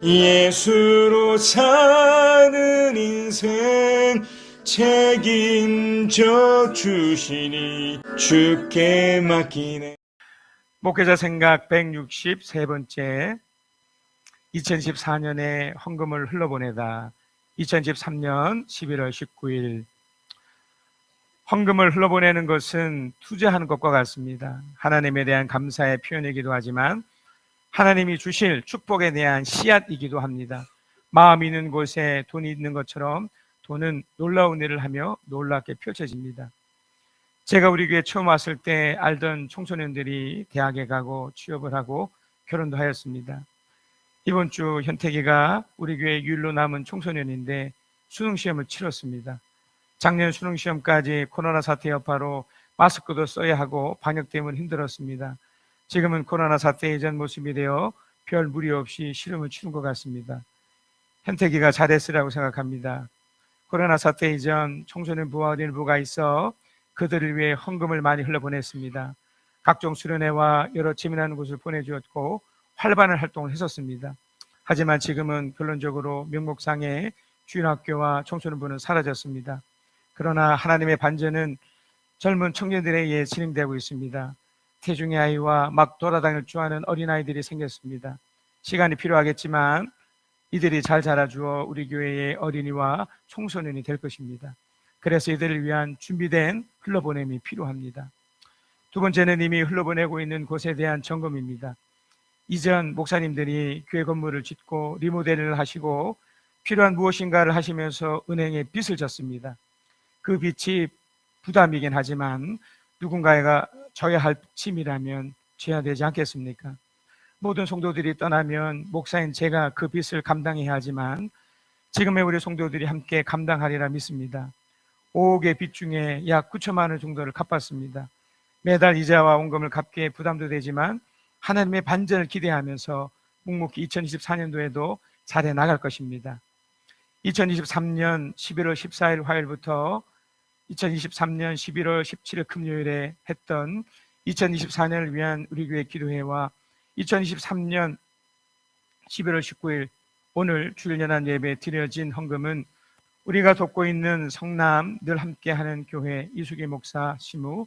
예수로 사는 인생 책임져 주시니 주께 맡기네. 목회자 생각 163번째 2014년에 헌금을 흘러보내다. 2013년 11월 19일. 헌금을 흘러보내는 것은 투자하는 것과 같습니다. 하나님에 대한 감사의 표현이기도 하지만 하나님이 주실 축복에 대한 씨앗이기도 합니다. 마음 있는 곳에 돈이 있는 것처럼 돈은 놀라운 일을 하며 놀랍게 펼쳐집니다. 제가 우리 교회 처음 왔을 때 알던 청소년들이 대학에 가고 취업을 하고 결혼도 하였습니다. 이번 주 현택이가 우리 교회 유일로 남은 청소년인데 수능시험을 치렀습니다. 작년 수능시험까지 코로나 사태 여파로 마스크도 써야 하고 방역 때문에 힘들었습니다. 지금은 코로나 사태 이전 모습이 되어 별 무리 없이 시험을 치른 것 같습니다. 현택이가 잘했으라고 생각합니다. 코로나 사태 이전 청소년부와 어린이부가 있어 그들을 위해 헌금을 많이 흘려보냈습니다. 각종 수련회와 여러 재미나는 곳을 보내주었고 활발한 활동을 했었습니다. 하지만 지금은 결론적으로 명목상의 주일학교와 청소년부는 사라졌습니다. 그러나 하나님의 반전은 젊은 청년들에 의해 진행되고 있습니다. 태중의 아이와 막 돌아다닐 줄 아는 어린아이들이 생겼습니다. 시간이 필요하겠지만 이들이 잘 자라주어 우리 교회의 어린이와 청소년이 될 것입니다. 그래서 이들을 위한 준비된 흘러보냄이 필요합니다. 두 번째는 이미 흘러보내고 있는 곳에 대한 점검입니다. 이전 목사님들이 교회 건물을 짓고 리모델을 하시고 필요한 무엇인가를 하시면서 은행에 빚을 졌습니다. 그 빚이 부담이긴 하지만 누군가가 져야 할 짐이라면 져야 되지 않겠습니까? 모든 성도들이 떠나면 목사인 제가 그 빚을 감당해야 하지만 지금의 우리 성도들이 함께 감당하리라 믿습니다. 5억의 빚 중에 약 9천만 원 정도를 갚았습니다. 매달 이자와 원금을 갚기에 부담도 되지만 하나님의 반전을 기대하면서 묵묵히 2024년도에도 잘해 나갈 것입니다. 2023년 11월 14일 화요일부터 2023년 11월 17일 금요일에 했던 2024년을 위한 우리 교회 기도회와 2023년 11월 19일 오늘 주일연한 예배에 드려진 헌금은 우리가 돕고 있는 성남 늘 함께하는 교회 이수기 목사 시무,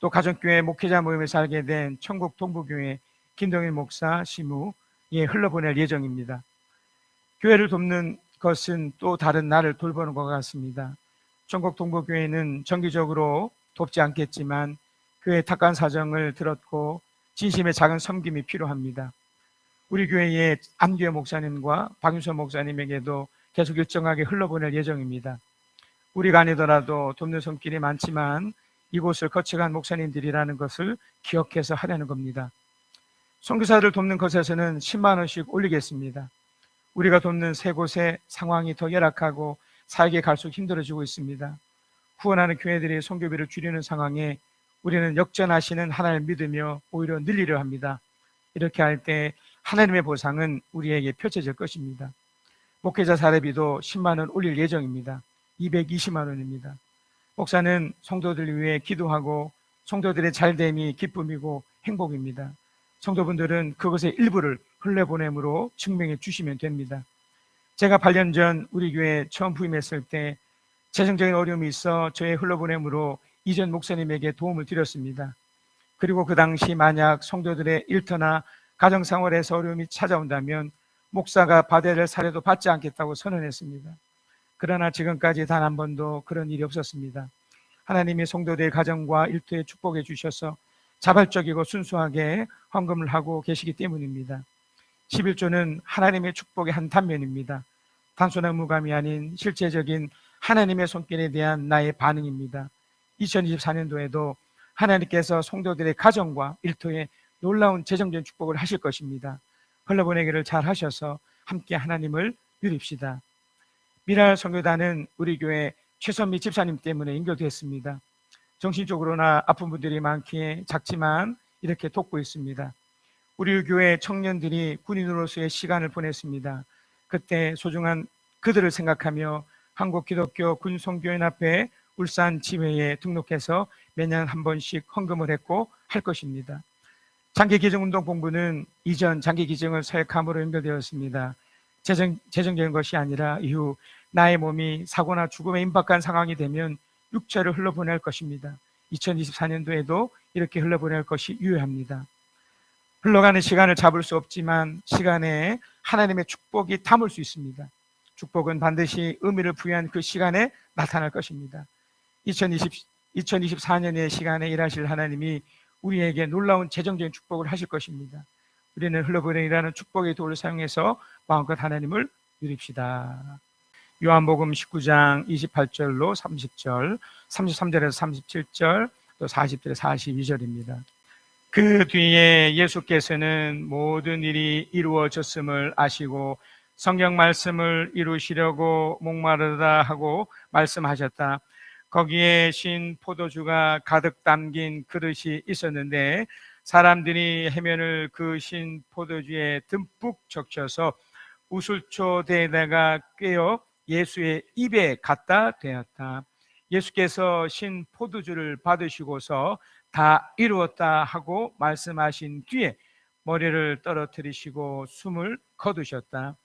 또 가정교회 목회자 모임에서 알게 된 천국 동부교회 김동일 목사 시무에 흘러보낼 예정입니다. 교회를 돕는 것은 또 다른 나를 돌보는 것 같습니다. 천국 동부교회는 정기적으로 돕지 않겠지만 교회의 탁한 사정을 들었고 진심의 작은 섬김이 필요합니다. 우리 교회의 안교회 목사님과 박윤선 목사님에게도 계속 일정하게 흘러보낼 예정입니다. 우리가 아니더라도 돕는 손길이 많지만 이곳을 거쳐간 목사님들이라는 것을 기억해서 하려는 겁니다. 선교사를 돕는 것에서는 10만 원씩 올리겠습니다. 우리가 돕는 세 곳의 상황이 더 열악하고 살게 갈수록 힘들어지고 있습니다. 후원하는 교회들이 선교비를 줄이는 상황에 우리는 역전하시는 하나님을 믿으며 오히려 늘리려 합니다. 이렇게 할 때 하나님의 보상은 우리에게 펼쳐질 것입니다. 목회자 사례비도 10만 원 올릴 예정입니다. 220만 원입니다. 목사는 성도들을 위해 기도하고 성도들의 잘됨이 기쁨이고 행복입니다. 성도분들은 그것의 일부를 흘려보냄으로 증명해 주시면 됩니다. 제가 8년 전 우리 교회에 처음 부임했을 때 재정적인 어려움이 있어 저의 흘려보냄으로 이전 목사님에게 도움을 드렸습니다. 그리고 그 당시 만약 성도들의 일터나 가정생활에서 어려움이 찾아온다면 목사가 받아야 될 사례도 받지 않겠다고 선언했습니다. 그러나 지금까지 단 한 번도 그런 일이 없었습니다. 하나님이 성도들의 가정과 일터에 축복해 주셔서 자발적이고 순수하게 헌금을 하고 계시기 때문입니다. 11조는 하나님의 축복의 한 단면입니다. 단순한 무감이 아닌 실제적인 하나님의 손길에 대한 나의 반응입니다. 2024년도에도 하나님께서 성도들의 가정과 일터에 놀라운 재정적인 축복을 하실 것입니다. 흘러보내기를 잘 하셔서 함께 하나님을 누립시다. 미랄 선교단은 우리 교회 최선미 집사님 때문에 연결됐습니다. 정신적으로나 아픈 분들이 많기에 작지만 이렇게 돕고 있습니다. 우리 교회 청년들이 군인으로서의 시간을 보냈습니다. 그때 소중한 그들을 생각하며 한국기독교 군선교연합회 울산 지회에 등록해서 매년 한 번씩 헌금을 했고 할 것입니다. 장기기증운동본부는 이전 장기기증을 서약함으로 연결되었습니다. 재정적인 것이 아니라 이후 나의 몸이 사고나 죽음에 임박한 상황이 되면 육체를 흘러보낼 것입니다. 2024년도에도 이렇게 흘러보낼 것이 유효합니다. 흘러가는 시간을 잡을 수 없지만 시간에 하나님의 축복이 담을 수 있습니다. 축복은 반드시 의미를 부여한 그 시간에 나타날 것입니다. 2024년의 시간에 일하실 하나님이 우리에게 놀라운 재정적인 축복을 하실 것입니다. 우리는 흘러보내라는 축복의 도를 사용해서 마음껏 하나님을 누립시다. 요한복음 19장 28절로 30절, 33절에서 37절, 또 40절에서 42절입니다. 그 뒤에 예수께서는 모든 일이 이루어졌음을 아시고 성경 말씀을 이루시려고 목마르다 하고 말씀하셨다. 거기에 신 포도주가 가득 담긴 그릇이 있었는데 사람들이 해면을 그 신 포도주에 듬뿍 적셔서 우슬초대에다가 꿰어 예수의 입에 갖다 대었다. 예수께서 신 포도주를 받으시고서 다 이루었다 하고 말씀하신 뒤에 머리를 떨어뜨리시고 숨을 거두셨다.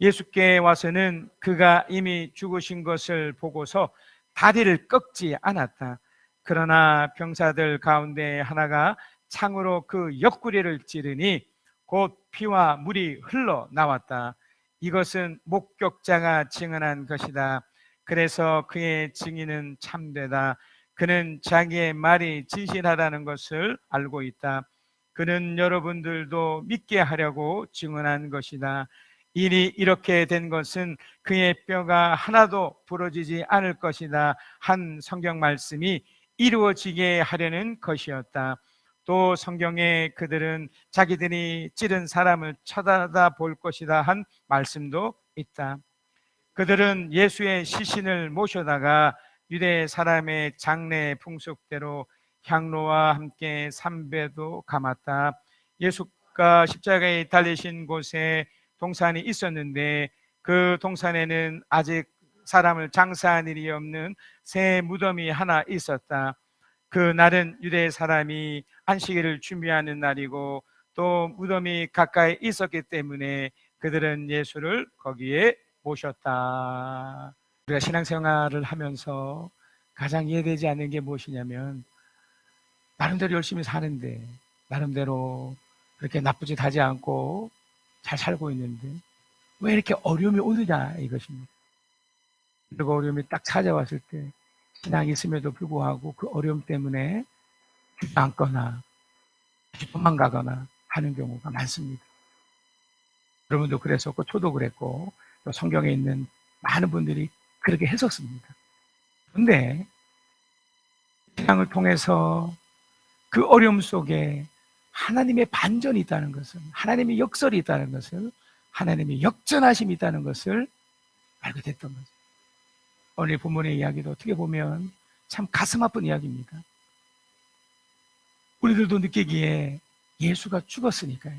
예수께 와서는 그가 이미 죽으신 것을 보고서 다리를 꺾지 않았다. 그러나 병사들 가운데 하나가 창으로 그 옆구리를 찌르니 곧 피와 물이 흘러나왔다. 이것은 목격자가 증언한 것이다. 그래서 그의 증인은 참되다. 그는 자기의 말이 진실하다는 것을 알고 있다. 그는 여러분들도 믿게 하려고 증언한 것이다. 일이 이렇게 된 것은 그의 뼈가 하나도 부러지지 않을 것이다 한 성경 말씀이 이루어지게 하려는 것이었다. 또 성경에 그들은 자기들이 찌른 사람을 쳐다볼 것이다 한 말씀도 있다. 그들은 예수의 시신을 모셔다가 유대 사람의 장례 풍속대로 향로와 함께 삼배도 감았다. 예수가 십자가에 달리신 곳에 동산이 있었는데 그 동산에는 아직 사람을 장사한 일이 없는 새 무덤이 하나 있었다. 그 날은 유대 사람이 안식일을 준비하는 날이고 또 무덤이 가까이 있었기 때문에 그들은 예수를 거기에 모셨다. 우리가 신앙생활을 하면서 가장 이해되지 않는 게 무엇이냐면 나름대로 열심히 사는데 나름대로 그렇게 나쁘지 하지 않고 잘 살고 있는데 왜 이렇게 어려움이 오느냐 이것입니다. 그리고 어려움이 딱 찾아왔을 때 신앙이 있음에도 불구하고 그 어려움 때문에 주저앉거나 도망가거나 하는 경우가 많습니다. 여러분도 그랬었고 저도 그랬고 또 성경에 있는 많은 분들이 그렇게 했었습니다. 그런데 신앙을 통해서 그 어려움 속에 하나님의 반전이 있다는 것을, 하나님의 역설이 있다는 것을, 하나님의 역전하심이 있다는 것을 알게 됐던 거죠. 오늘 본문의 이야기도 어떻게 보면 참 가슴 아픈 이야기입니다. 우리들도 느끼기에 예수가 죽었으니까요.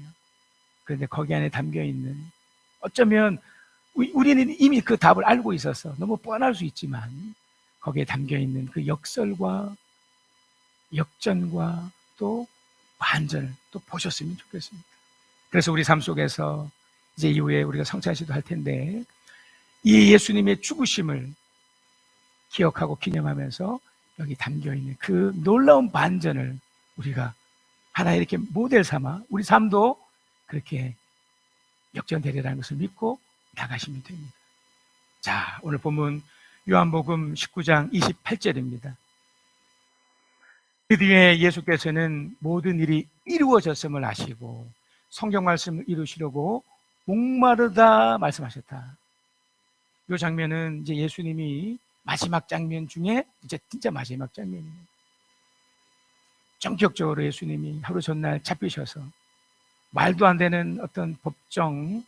그런데 거기 안에 담겨있는, 어쩌면 우리는 이미 그 답을 알고 있어서 너무 뻔할 수 있지만 거기에 담겨있는 그 역설과 역전과 또 반전을 또 보셨으면 좋겠습니다. 그래서 우리 삶 속에서 이제 이후에 우리가 성찬식도 할 텐데 이 예수님의 죽으심을 기억하고 기념하면서 여기 담겨있는 그 놀라운 반전을 우리가 하나의 이렇게 모델 삼아 우리 삶도 그렇게 역전되리라는 것을 믿고 나가시면 됩니다. 자, 오늘 본문 요한복음 19장 28절입니다. 그 뒤에 예수께서는 모든 일이 이루어졌음을 아시고 성경 말씀을 이루시려고 목마르다 말씀하셨다. 이 장면은 이제 예수님이 마지막 장면 중에 이제 진짜 마지막 장면이에요. 전격적으로 예수님이 하루 전날 잡히셔서 말도 안 되는 어떤 법정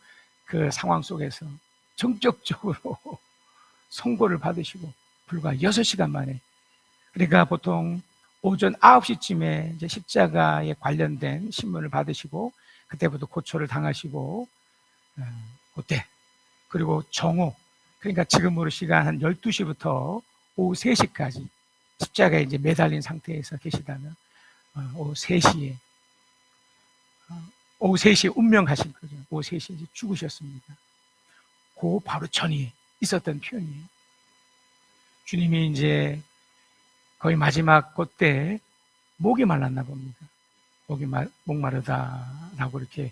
그 상황 속에서 전격적으로 선고를 받으시고 불과 6시간 만에, 그러니까 보통 오전 9시쯤에 이제 십자가에 관련된 신문을 받으시고 그때부터 고초를 당하시고 그때 그리고 정오, 그러니까 지금으로 시간 한 12시부터 오후 3시까지 십자가에 이제 매달린 상태에서 계시다면 오후 3시에 운명하신 거죠. 오후 3시에 이제 죽으셨습니다. 그 바로 전이 있었던 표현이에요. 주님이 이제 거의 마지막 그때 목이 말랐나 봅니다. 목마르다라고 이렇게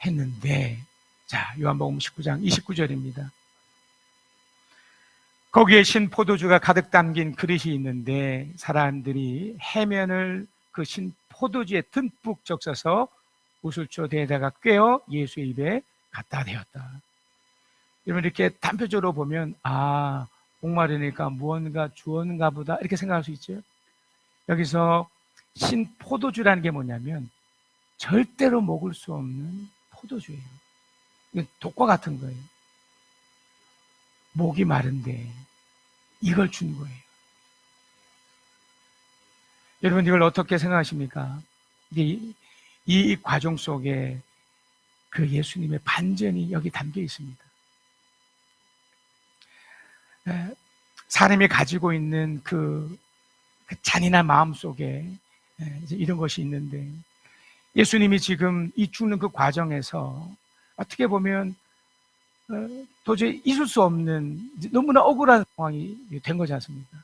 했는데, 자, 요한복음 19장 29절입니다. 거기에 신 포도주가 가득 담긴 그릇이 있는데 사람들이 해면을 그 신 포도주에 듬뿍 적셔서 우슬초 대에다가 꿰어 예수의 입에 갖다 대었다. 여러분, 이렇게 단편적으로 보면 목마르니까 무언가 주었는가 보다 이렇게 생각할 수 있죠. 여기서 신 포도주라는 게 뭐냐면 절대로 먹을 수 없는 포도주예요. 이건 독과 같은 거예요. 목이 마른데 이걸 준 거예요. 여러분, 이걸 어떻게 생각하십니까? 이 과정 속에 그 예수님의 반전이 여기 담겨 있습니다. 사람이 가지고 있는 그 잔인한 마음 속에 이제 이런 것이 있는데, 예수님이 지금 이 죽는 그 과정에서 어떻게 보면 도저히 있을 수 없는 너무나 억울한 상황이 된 거지 않습니까?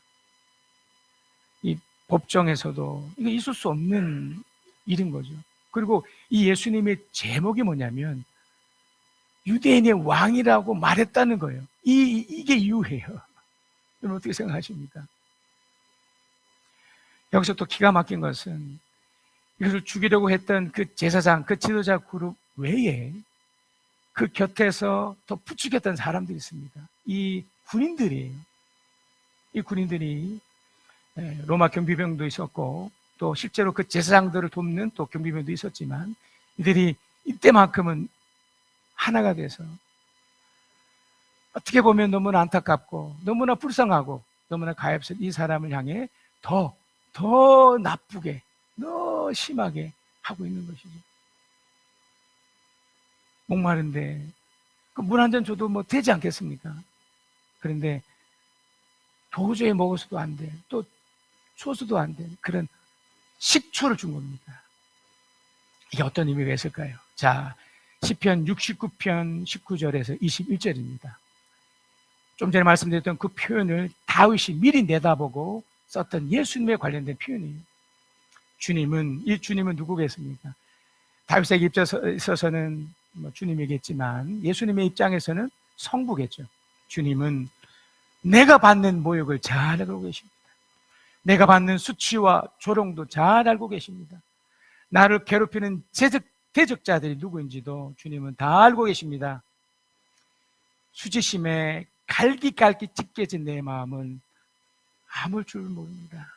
이 법정에서도 이거 있을 수 없는 일인 거죠. 그리고 이 예수님의 제목이 뭐냐면 유대인의 왕이라고 말했다는 거예요. 이게 이유예요. 여러분, 어떻게 생각하십니까? 여기서 또 기가 막힌 것은 이것을 죽이려고 했던 그 제사장, 그 지도자 그룹 외에 그 곁에서 더 부추겼던 사람들이 있습니다. 이 군인들이에요. 이 군인들이 로마 경비병도 있었고 또 실제로 그 제사장들을 돕는 또 경비병도 있었지만, 이들이 이때만큼은 하나가 돼서 어떻게 보면 너무나 안타깝고 너무나 불쌍하고 너무나 가엾은 이 사람을 향해 더 나쁘게, 더 심하게 하고 있는 것이죠. 목마른데 그 물 한 잔 줘도 뭐 되지 않겠습니까? 그런데 도저히 먹어서도 안 돼, 또 줘서도 안 돼, 그런 식초를 준 겁니다. 이게 어떤 의미가 있을까요? 자, 시편 69편 19절에서 21절입니다. 좀 전에 말씀드렸던 그 표현을 다윗이 미리 내다보고 썼던 예수님에 관련된 표현이에요. 주님은 누구겠습니까? 다윗에게 있어서는 주님이겠지만 예수님의 입장에서는 성부겠죠. 주님은 내가 받는 모욕을 잘 알고 계십니다. 내가 받는 수치와 조롱도 잘 알고 계십니다. 나를 괴롭히는 대적자들이 누구인지도 주님은 다 알고 계십니다. 수치심에 갈기갈기 찢겨진 내 마음은 아물 줄 모릅니다.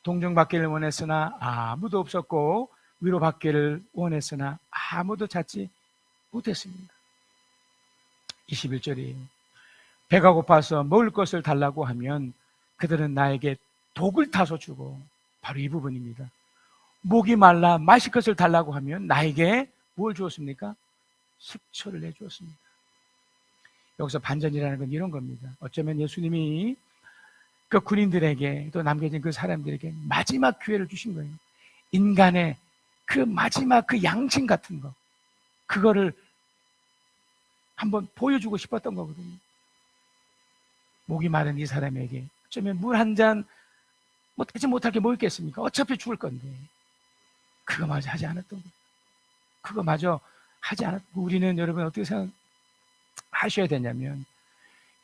동정받기를 원했으나 아무도 없었고 위로받기를 원했으나 아무도 찾지 못했습니다. 21절이에요. 배가 고파서 먹을 것을 달라고 하면 그들은 나에게 독을 타서 주고, 바로 이 부분입니다. 목이 말라 마실 것을 달라고 하면 나에게 뭘 주었습니까? 식초를 내주었습니다. 여기서 반전이라는 건 이런 겁니다. 어쩌면 예수님이 그 군인들에게 또 남겨진 그 사람들에게 마지막 기회를 주신 거예요. 인간의 그 마지막 그 양심 같은 거, 그거를 한번 보여주고 싶었던 거거든요. 목이 마른 이 사람에게 어쩌면 물 한 잔 되지 못할 게 뭐 있겠습니까? 어차피 죽을 건데 그거마저 하지 않았던 거예요. 그거마저 하지 않았고, 우리는 여러분 어떻게 생각하셔야 되냐면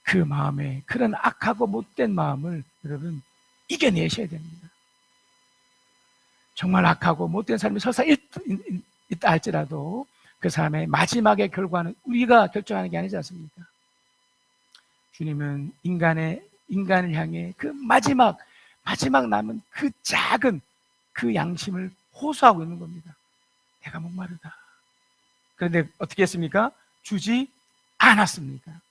그 마음에, 그런 악하고 못된 마음을 여러분 이겨내셔야 됩니다. 정말 악하고 못된 사람이 설사 있다 할지라도 그 사람의 마지막의 결과는 우리가 결정하는 게 아니지 않습니까? 주님은 인간을 향해 그 마지막 남은 그 작은 그 양심을 호소하고 있는 겁니다. 내가 목마르다. 그런데 어떻게 했습니까? 주지 않았습니까?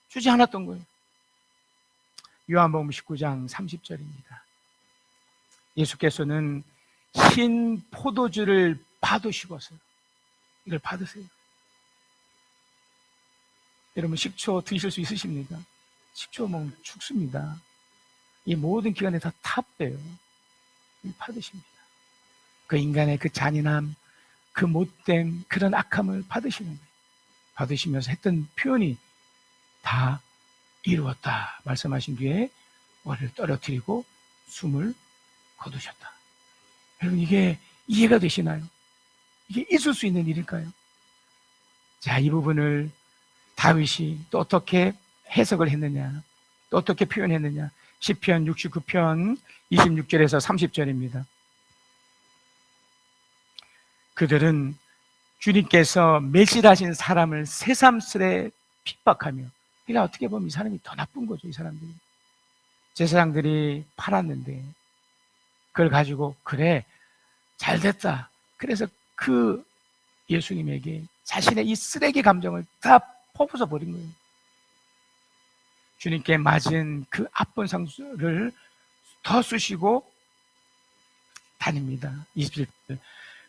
주지 않았던 거예요. 요한복음 19장 30절입니다. 예수께서는 흰 포도주를 받으시고서 이걸 받으세요. 여러분, 식초 드실 수 있으십니까? 식초 먹으면 죽습니다. 이 모든 기간에 다 탑돼요. 받으십니다. 그 인간의 그 잔인함, 그 못됨, 그런 악함을 받으시는 거예요. 받으시면서 했던 표현이 다 이루었다 말씀하신 뒤에 머리를 떨어뜨리고 숨을 거두셨다. 여러분, 이게 이해가 되시나요? 이게 있을 수 있는 일일까요? 자, 이 부분을 다윗이 또 어떻게 해석을 했느냐, 또 어떻게 표현했느냐. 시편 69편 26절에서 30절입니다. 그들은 주님께서 매질하신 사람을 새삼스레 핍박하며, 그러니까 어떻게 보면 이 사람이 더 나쁜 거죠. 이 사람들이, 제사장들이 팔았는데 그걸 가지고 그래 잘됐다, 그래서 그 예수님에게 자신의 이 쓰레기 감정을 다 퍼부어 버린 거예요. 주님께 맞은 그 앞본 상수를 더 쑤시고 다닙니다. 27절,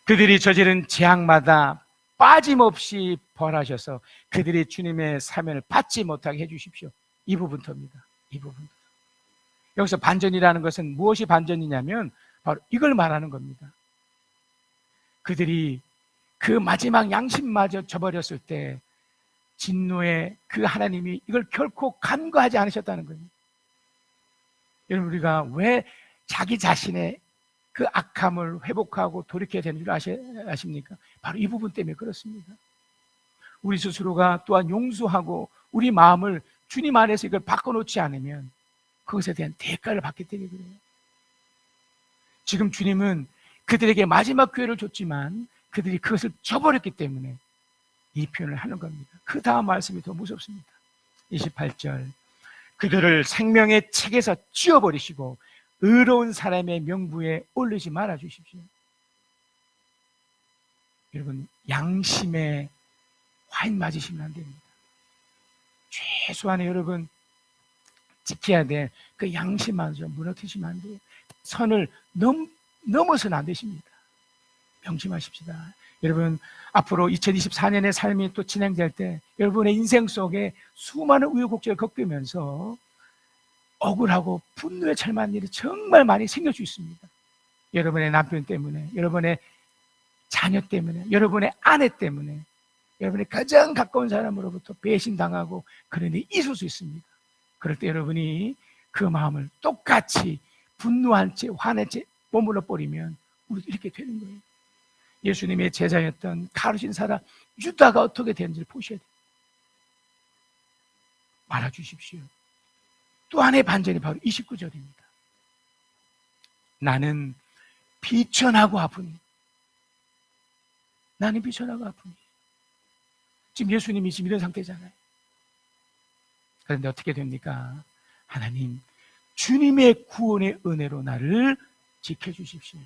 그들이 저지른 재앙마다 빠짐없이 벌하셔서 그들이 주님의 사면을 받지 못하게 해주십시오. 이 부분터입니다. 이 부분. 여기서 반전이라는 것은 무엇이 반전이냐면 바로 이걸 말하는 겁니다. 그들이 그 마지막 양심마저 저버렸을 때 진노의 그 하나님이 이걸 결코 간과하지 않으셨다는 거예요. 여러분, 우리가 왜 자기 자신의 그 악함을 회복하고 돌이켜야 되는 줄 아십니까? 바로 이 부분 때문에 그렇습니다. 우리 스스로가 또한 용서하고 우리 마음을 주님 안에서 이걸 바꿔놓지 않으면 그것에 대한 대가를 받기 때문에 그래요. 지금 주님은 그들에게 마지막 기회를 줬지만 그들이 그것을 저버렸기 때문에 이 표현을 하는 겁니다. 그 다음 말씀이 더 무섭습니다. 28절, 그들을 생명의 책에서 지워버리시고 의로운 사람의 명부에 올리지 말아 주십시오. 여러분, 양심에 화인 맞으시면 안 됩니다. 최소한의 여러분 지켜야 될 그 양심마저 무너뜨리시면 안 돼요. 선을 넘어서는 안 되십니다. 명심하십시다. 여러분, 앞으로 2024년의 삶이 또 진행될 때 여러분의 인생 속에 수많은 우여곡절을 겪으면서 억울하고 분노에 철만한 일이 정말 많이 생길 수 있습니다. 여러분의 남편 때문에, 여러분의 자녀 때문에, 여러분의 아내 때문에, 여러분의 가장 가까운 사람으로부터 배신당하고 그런 일이 있을 수 있습니다. 그럴 때 여러분이 그 마음을 똑같이 분노한 채 화낸 채 머물러 버리면 우리도 이렇게 되는 거예요. 예수님의 제자였던 가르친 사람 유다가 어떻게 되는지를 보셔야 돼요. 말아주십시오. 또 하나의 반전이 바로 29절입니다. 나는 비천하고 아프니. 나는 비천하고 아프니. 지금 예수님이 지금 이런 상태잖아요. 그런데 어떻게 됩니까? 하나님, 주님의 구원의 은혜로 나를 지켜주십시오.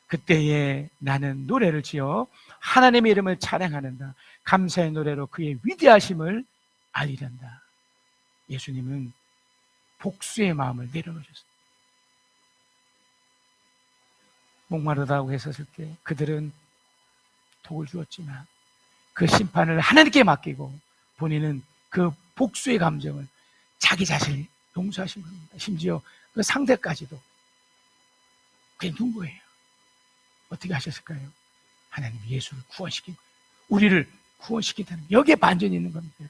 그때에 나는 노래를 지어 하나님의 이름을 찬양하는다. 감사의 노래로 그의 위대하심을 알리란다. 예수님은 복수의 마음을 내려놓으셨습니다. 목마르다고 했었을 때 그들은 독을 주었지만 그 심판을 하나님께 맡기고 본인은 그 복수의 감정을 자기 자신을 용서하신 겁니다. 심지어 그 상대까지도 그게 눈 거예요. 어떻게 하셨을까요? 하나님 예수를 구원시킨 거예요. 우리를 구원시킨다는, 여기에 반전이 있는 겁니다.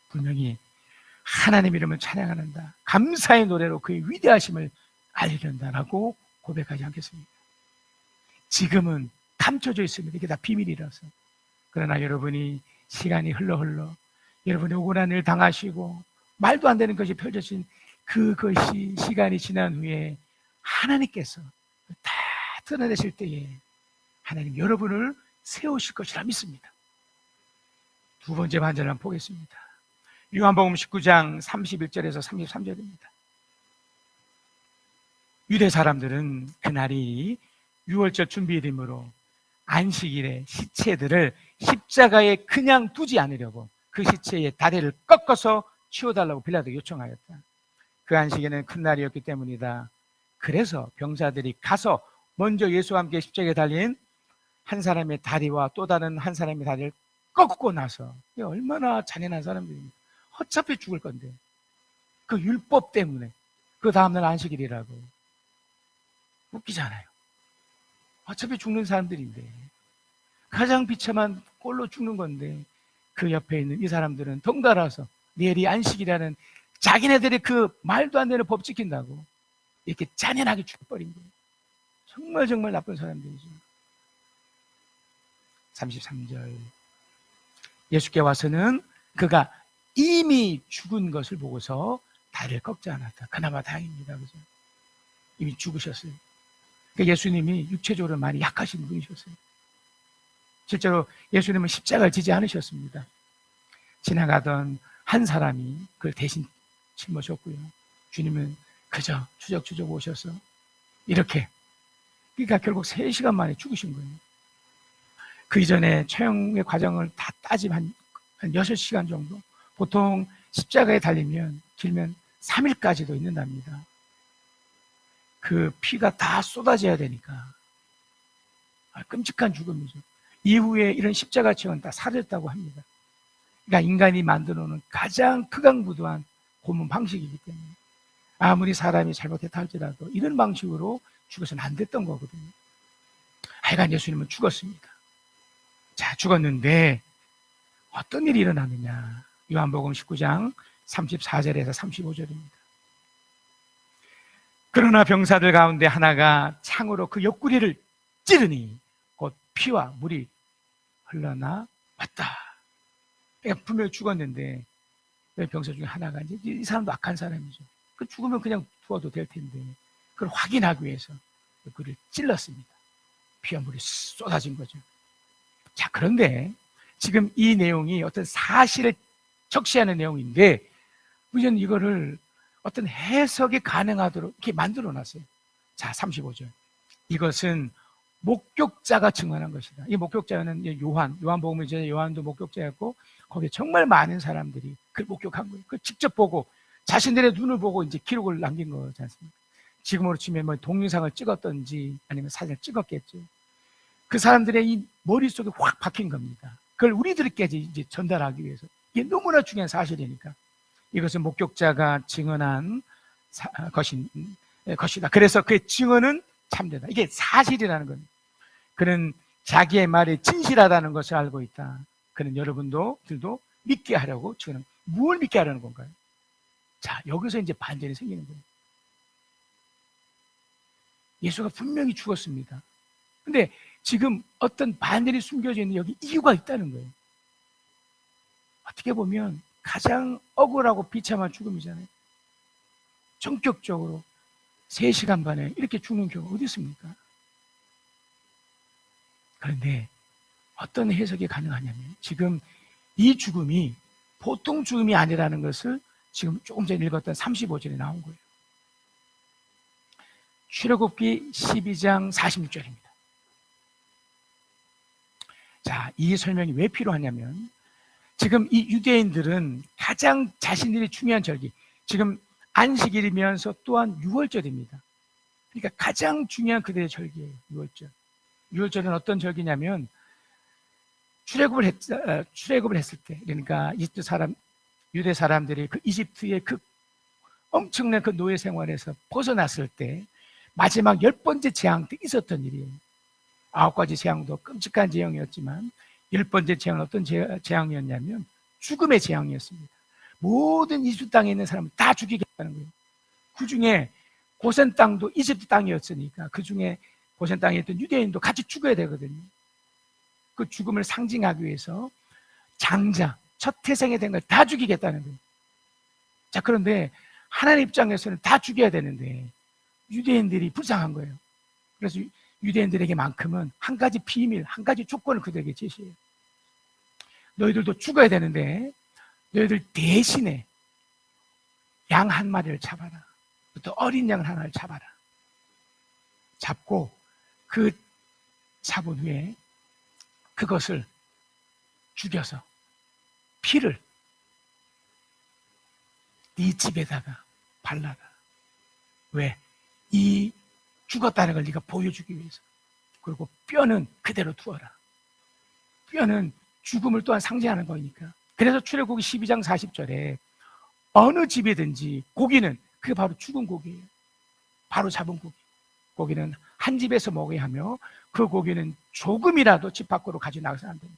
분명히 하나님 이름을 찬양한다, 감사의 노래로 그의 위대하심을 알리는다라고 고백하지 않겠습니까? 지금은 감춰져 있습니다. 이게 다 비밀이라서. 그러나 여러분이 시간이 흘러 여러분이 억울한 일 당하시고 말도 안 되는 것이 펼쳐진 그것이 시간이 지난 후에 하나님께서 다 드러내실 때에 하나님 여러분을 세우실 것이라 믿습니다. 두 번째 반전을 한번 보겠습니다. 요한복음 19장 31절에서 33절입니다. 유대 사람들은 그날이 유월절 준비일이므로 안식일에 시체들을 십자가에 그냥 두지 않으려고 그 시체의 다리를 꺾어서 치워달라고 빌라도에게 요청하였다. 그 안식일은 큰 날이었기 때문이다. 그래서 병사들이 가서 먼저 예수와 함께 십자가에 달린 한 사람의 다리와 또 다른 한 사람의 다리를 꺾고 나서, 얼마나 잔인한 사람들입니까? 어차피 죽을 건데 그 율법 때문에 그 다음날 안식일이라고. 웃기잖아요. 어차피 죽는 사람들인데, 가장 비참한 꼴로 죽는 건데 그 옆에 있는 이 사람들은 덩달아서 내일이 안식이라는 자기네들의 그 말도 안 되는 법 지킨다고 이렇게 잔인하게 죽어버린 거예요. 정말 정말 나쁜 사람들이죠. 33절, 예수께 와서는 그가 이미 죽은 것을 보고서 다리를 꺾지 않았다. 그나마 다행입니다. 그죠? 이미 죽으셨어요. 그러니까 예수님이 육체적으로 많이 약하신 분이셨어요. 실제로 예수님은 십자가를 지지 않으셨습니다. 지나가던 한 사람이 그걸 대신 짊어졌고요. 주님은 그저 추적추적 오셔서 이렇게, 그러니까 결국 3시간 만에 죽으신 거예요. 그 이전에 처형의 과정을 다 따지면 한 6시간 정도. 보통 십자가에 달리면 길면 3일까지도 있는답니다. 그 피가 다 쏟아져야 되니까. 끔찍한 죽음이죠. 이후에 이런 십자가 처형은 다 사라졌다고 합니다. 그러니까 인간이 만들어 놓은 가장 극악무도한 고문 방식이기 때문에 아무리 사람이 잘못했다 할지라도 이런 방식으로 죽어서는 안 됐던 거거든요. 하여간 예수님은 죽었습니다. 자, 죽었는데 어떤 일이 일어나느냐. 요한복음 19장 34절에서 35절입니다. 그러나 병사들 가운데 하나가 창으로 그 옆구리를 찌르니 곧 피와 물이 흘러나 왔다. 그러니까 분명히 죽었는데 병사 중에 하나가 이제 이 사람도 악한 사람이죠. 그 죽으면 그냥 두어도 될 텐데 그걸 확인하기 위해서 그를 찔렀습니다. 피와 물이 쏟아진 거죠. 자, 그런데 지금 이 내용이 어떤 사실을 적시하는 내용인데 우리는 이거를 어떤 해석이 가능하도록 이렇게 만들어 놨어요. 자, 35절. 이것은 목격자가 증언한 것이다. 이 목격자는 요한복음에 이제 요한도 목격자였고 거기에 정말 많은 사람들이 그걸 목격한 거예요. 그걸 직접 보고 자신들의 눈을 보고 이제 기록을 남긴 거지 않습니까? 지금으로 치면 뭐 동영상을 찍었던지 아니면 사진을 찍었겠죠. 그 사람들의 이 머릿속에 확 박힌 겁니다. 그걸 우리들에게 이제 전달하기 위해서. 이게 너무나 중요한 사실이니까. 이것은 목격자가 증언한 것이다. 그래서 그의 증언은 참되다. 이게 사실이라는 겁니다. 그는 자기의 말이 진실하다는 것을 알고 있다. 그는 여러분들도 믿게 하려고 증언. 무엇을 믿게 하려는 건가요? 자, 여기서 이제 반전이 생기는 거예요. 예수가 분명히 죽었습니다. 근데 지금 어떤 반전이 숨겨져 있는 여기 이유가 있다는 거예요. 어떻게 보면 가장 억울하고 비참한 죽음이잖아요. 전격적으로 3시간 반에 이렇게 죽는 경우가 어디 있습니까? 그런데 어떤 해석이 가능하냐면 지금 이 죽음이 보통 죽음이 아니라는 것을 지금 조금 전에 읽었던 35절에 나온 거예요. 출애굽기 12장 46절입니다. 자, 이 설명이 왜 필요하냐면 지금 이 유대인들은 가장 자신들이 중요한 절기, 지금 안식일이면서 또한 6월절입니다. 그러니까 가장 중요한 그들의 절기예요. 6월절. 6월절은 어떤 절기냐면 출애굽을 했을 때, 그러니까 유대 사람들이 그 이집트의 그 엄청난 그 노예 생활에서 벗어났을 때 마지막 10번째 재앙 때 있었던 일이에요. 9가지 재앙도 끔찍한 재앙이었지만 10번째 재앙은 어떤 재앙이었냐면 죽음의 재앙이었습니다. 모든 이집트 땅에 있는 사람을 다 죽이겠다는 거예요. 그 중에 고센 땅도 이집트 땅이었으니까 그 중에 고센 땅에 있던 유대인도 같이 죽어야 되거든요. 그 죽음을 상징하기 위해서 장자, 첫 태생에 된 걸 다 죽이겠다는 거예요. 자, 그런데 하나님 입장에서는 다 죽여야 되는데 유대인들이 불쌍한 거예요. 그래서 유대인들에게만큼은 한 가지 비밀, 한 가지 조건을 그들에게 제시해요. 너희들도 죽어야 되는데 너희들 대신에 양 한 마리를 잡아라. 또 어린 양 하나를 잡아라. 잡고 그 잡은 후에 그것을 죽여서 피를 네 집에다가 발라라. 왜? 이 죽었다는 걸 네가 보여주기 위해서. 그리고 뼈는 그대로 두어라. 뼈는 죽음을 또한 상징하는 거니까. 그래서 출애굽기 12장 40절에 어느 집이든지 고기는 그게 바로 죽은 고기예요. 바로 잡은 고기. 고기는 한 집에서 먹어야 하며 그 고기는 조금이라도 집 밖으로 가져나가서 안 된다.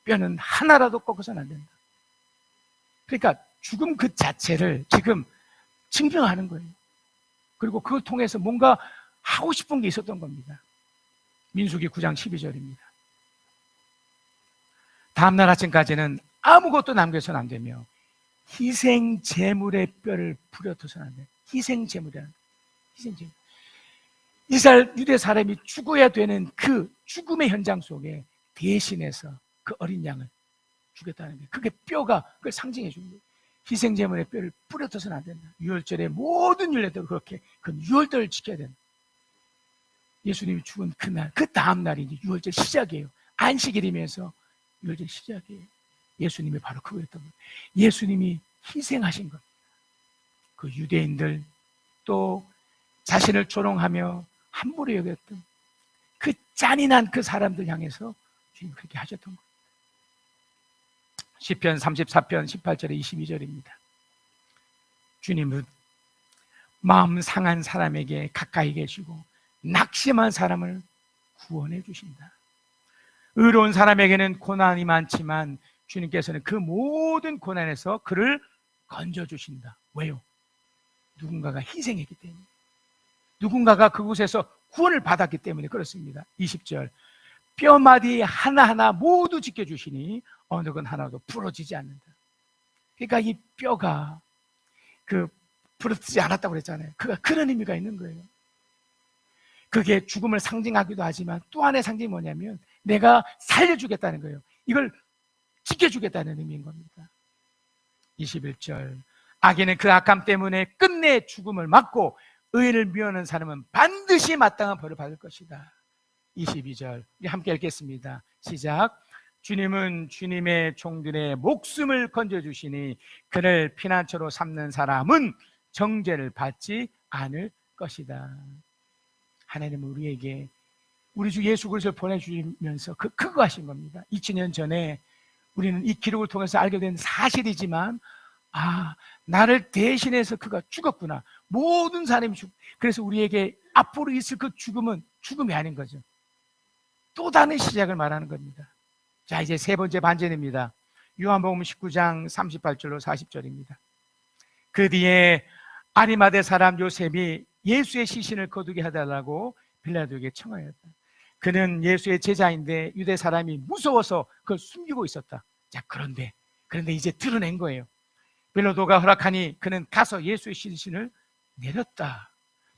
뼈는 하나라도 꺾어서는 안 된다. 그러니까 죽음 그 자체를 지금 증명하는 거예요. 그리고 그걸 통해서 뭔가 하고 싶은 게 있었던 겁니다. 민수기 9장 12절입니다. 다음날 아침까지는 아무것도 남겨서는 안 되며 희생 제물의 뼈를 부려둬서는 안 돼요. 희생 제물이라는 거예요. 희생 제물. 이스라엘 유대 사람이 죽어야 되는 그 죽음의 현장 속에 대신해서 그 어린 양을 죽였다는 거예요. 그게 뼈가 그걸 상징해 주는 거예요. 희생 제물의 뼈를 부려둬서는 안 된다. 유월절에 모든 율례대로 그렇게 그 유월절을 지켜야 된다. 예수님이 죽은 그날, 그 다음 날이 이제 유월절 시작이에요. 안식일이면서 유월절 시작이에요. 예수님이 바로 그거였던 거예요. 예수님이 희생하신 것. 그 유대인들 또 자신을 조롱하며 함부로 여겼던 그 잔인한 그 사람들 향해서 주님 그렇게 하셨던 거예요. 시편 34편 18절에 22절입니다. 주님은 마음 상한 사람에게 가까이 계시고 낙심한 사람을 구원해 주신다. 의로운 사람에게는 고난이 많지만 주님께서는 그 모든 고난에서 그를 건져주신다. 왜요? 누군가가 희생했기 때문에, 누군가가 그곳에서 구원을 받았기 때문에 그렇습니다. 20절 뼈마디 하나하나 모두 지켜주시니 어느 건 하나도 부러지지 않는다. 그러니까 이 뼈가 부러지지 않았다고 그랬잖아요. 그런 의미가 있는 거예요. 그게 죽음을 상징하기도 하지만 또 하나의 상징이 뭐냐면 내가 살려주겠다는 거예요. 이걸 지켜주겠다는 의미인 겁니다. 21절 악인은 그 악함 때문에 끝내 죽음을 맞고 의인을 미워하는 사람은 반드시 마땅한 벌을 받을 것이다. 22절 우리 함께 읽겠습니다. 시작. 주님은 주님의 종들의 목숨을 건져주시니 그를 피난처로 삼는 사람은 정죄를 받지 않을 것이다. 하나님은 우리에게 우리 주 예수 그리스도를 보내주시면서 그거 하신 겁니다. 2000년 전에 우리는 이 기록을 통해서 알게 된 사실이지만 나를 대신해서 그가 죽었구나. 모든 사람이 그래서 우리에게 앞으로 있을 그 죽음은 죽음이 아닌 거죠. 또 다른 시작을 말하는 겁니다. 자, 이제 세 번째 반전입니다. 요한복음 19장 38절로 40절입니다. 그 뒤에 아리마대 사람 요셉이 예수의 시신을 거두게 해달라고 빌라도에게 청하였다. 그는 예수의 제자인데 유대 사람이 무서워서 그걸 숨기고 있었다. 자, 그런데 이제 드러낸 거예요. 빌라도가 허락하니 그는 가서 예수의 시신을 내렸다.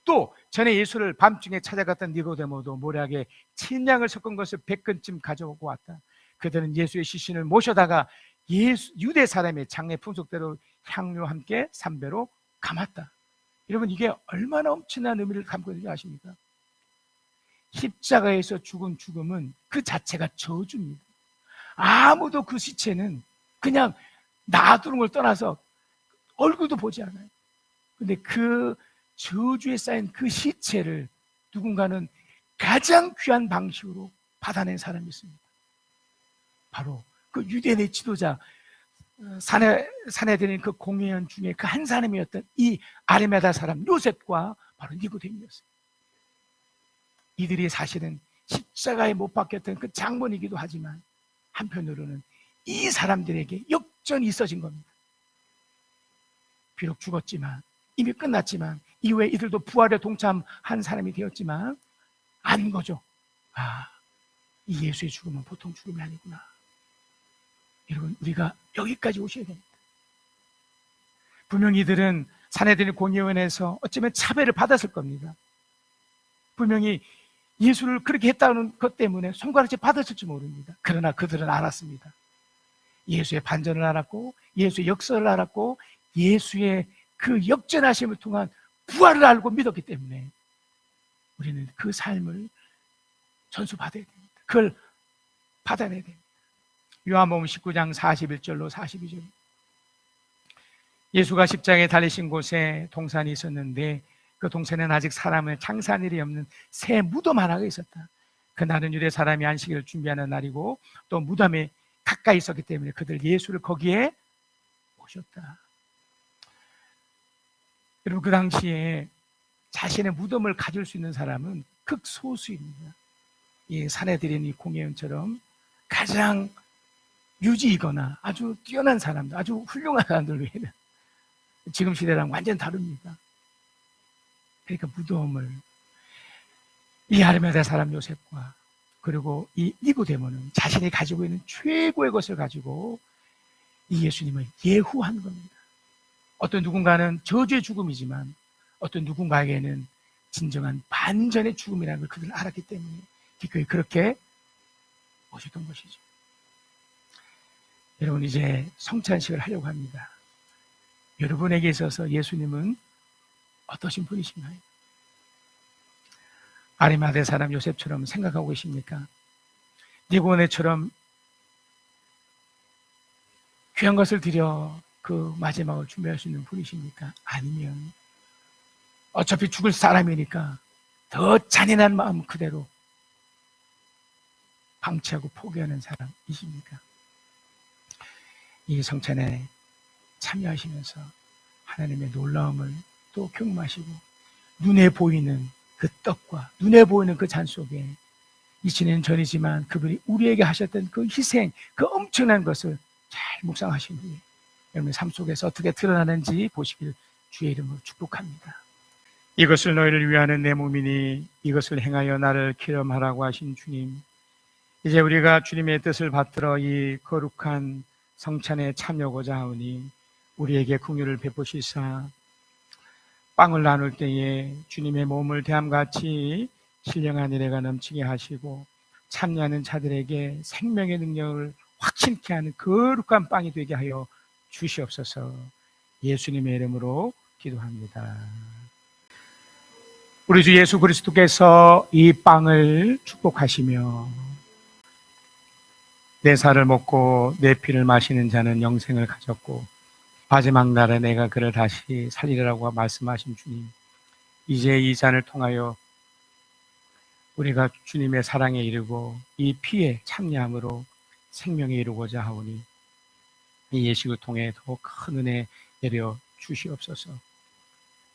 또 전에 예수를 밤중에 찾아갔던 니고데모도 모략에 친양을 섞은 것을 100근쯤 가져오고 왔다. 그들은 예수의 시신을 모셔다가 유대 사람의 장례 풍속대로 향료와 함께 삼배로 감았다. 여러분, 이게 얼마나 엄청난 의미를 담고 있는지 아십니까? 십자가에서 죽은 죽음은 그 자체가 저주입니다. 아무도 그 시체는 그냥 놔두는 걸 떠나서 얼굴도 보지 않아요. 근데 그 저주에 쌓인 그 시체를 누군가는 가장 귀한 방식으로 받아낸 사람이 있습니다. 바로 그 유대인의 지도자 사내들인 그 공회원 중에 그 한 사람이었던 이 아리마다 사람 요셉과 바로 니고데모였어요. 이들이 사실은 십자가에 못 박혔던 그 장본이기도 하지만 한편으로는 이 사람들에게 역전이 있어진 겁니다. 비록 죽었지만 이미 끝났지만 이후에 이들도 부활에 동참한 사람이 되었지만 안 거죠. 이 예수의 죽음은 보통 죽음이 아니구나. 여러분, 우리가 여기까지 오셔야 됩니다. 분명히 이들은 사내들인 공회원에서 어쩌면 차별을 받았을 겁니다. 분명히 예수를 그렇게 했다는 것 때문에 손가락질 받았을지 모릅니다. 그러나 그들은 알았습니다. 예수의 반전을 알았고 예수의 역사를 알았고 예수의 그 역전하심을 통한 부활을 알고 믿었기 때문에 우리는 그 삶을 전수받아야 됩니다. 그걸 받아내야 됩니다. 요한복음 19장 41절로 42절 예수가 십자가에 달리신 곳에 동산이 있었는데 그 동산에는 아직 사람을 창사한 일이 없는 새 무덤 하나가 있었다. 그날은 유대 사람이 안식일을 준비하는 날이고 또 무덤에 가까이 있었기 때문에 그들 예수를 거기에 모셨다. 여러분, 그 당시에 자신의 무덤을 가질 수 있는 사람은 극소수입니다. 이 사내들인 이 공회원처럼 가장 유지이거나 아주 뛰어난 사람들, 아주 훌륭한 사람들 외에는 지금 시대랑 완전 다릅니다. 그러니까 무덤을 이 아르마다 사람 요셉과 그리고 이 니고데모는 자신이 가지고 있는 최고의 것을 가지고 이 예수님을 예후한 겁니다. 어떤 누군가는 저주의 죽음이지만 어떤 누군가에게는 진정한 반전의 죽음이라는 걸 그들은 알았기 때문에 기꺼이 그렇게 모셨던 것이죠. 여러분, 이제 성찬식을 하려고 합니다. 여러분에게 있어서 예수님은 어떠신 분이신가요? 아리마대 사람 요셉처럼 생각하고 계십니까? 니고데모처럼 귀한 것을 드려 그 마지막을 준비할 수 있는 분이십니까? 아니면 어차피 죽을 사람이니까 더 잔인한 마음 그대로 방치하고 포기하는 사람이십니까? 이 성찬에 참여하시면서 하나님의 놀라움을 또 경험하시고 눈에 보이는 그 떡과 눈에 보이는 그 잔 속에 이치는 전이지만 그분이 우리에게 하셨던 그 희생, 그 엄청난 것을 잘 묵상하신 후에 여러분의 삶 속에서 어떻게 드러나는지 보시길 주의 이름으로 축복합니다. 이것을 너희를 위하는 내 몸이니 이것을 행하여 나를 기념하라고 하신 주님, 이제 우리가 주님의 뜻을 받들어 이 거룩한 성찬에 참여하고자 하오니 우리에게 긍휼을 베푸시사 빵을 나눌 때에 주님의 몸을 대함같이 신령한 은혜가 넘치게 하시고 참여하는 자들에게 생명의 능력을 확신케 하는 거룩한 빵이 되게 하여 주시옵소서. 예수님의 이름으로 기도합니다. 우리 주 예수 그리스도께서 이 빵을 축복하시며 내 살을 먹고 내 피를 마시는 자는 영생을 가졌고 마지막 날에 내가 그를 다시 살리리라고 말씀하신 주님, 이제 이 잔을 통하여 우리가 주님의 사랑에 이르고 이 피에 참여함으로 생명에 이르고자 하오니 이 예식을 통해 더 큰 은혜 내려 주시옵소서.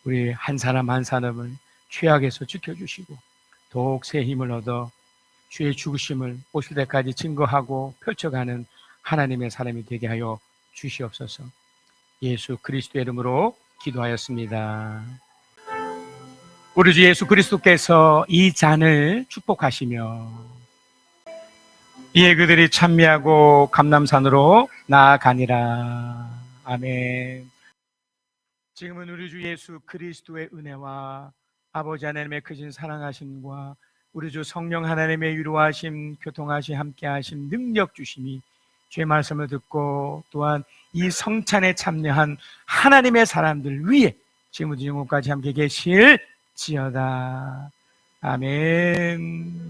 우리 한 사람 한 사람을 죄악에서 지켜주시고 더욱 새 힘을 얻어 주의 죽으심을 오실 때까지 증거하고 펼쳐가는 하나님의 사람이 되게 하여 주시옵소서. 예수 그리스도의 이름으로 기도하였습니다. 우리 주 예수 그리스도께서 이 잔을 축복하시며 이에 그들이 찬미하고 감람산으로 나아가니라. 아멘. 지금은 우리 주 예수 그리스도의 은혜와 아버지 하나님의 크신 사랑하심과 우리 주 성령 하나님의 위로하심, 교통하심, 함께하심, 능력 주심이 주의 말씀을 듣고 또한 이 성찬에 참여한 하나님의 사람들 위에 지금부터 영원까지 함께 계실지어다. 아멘.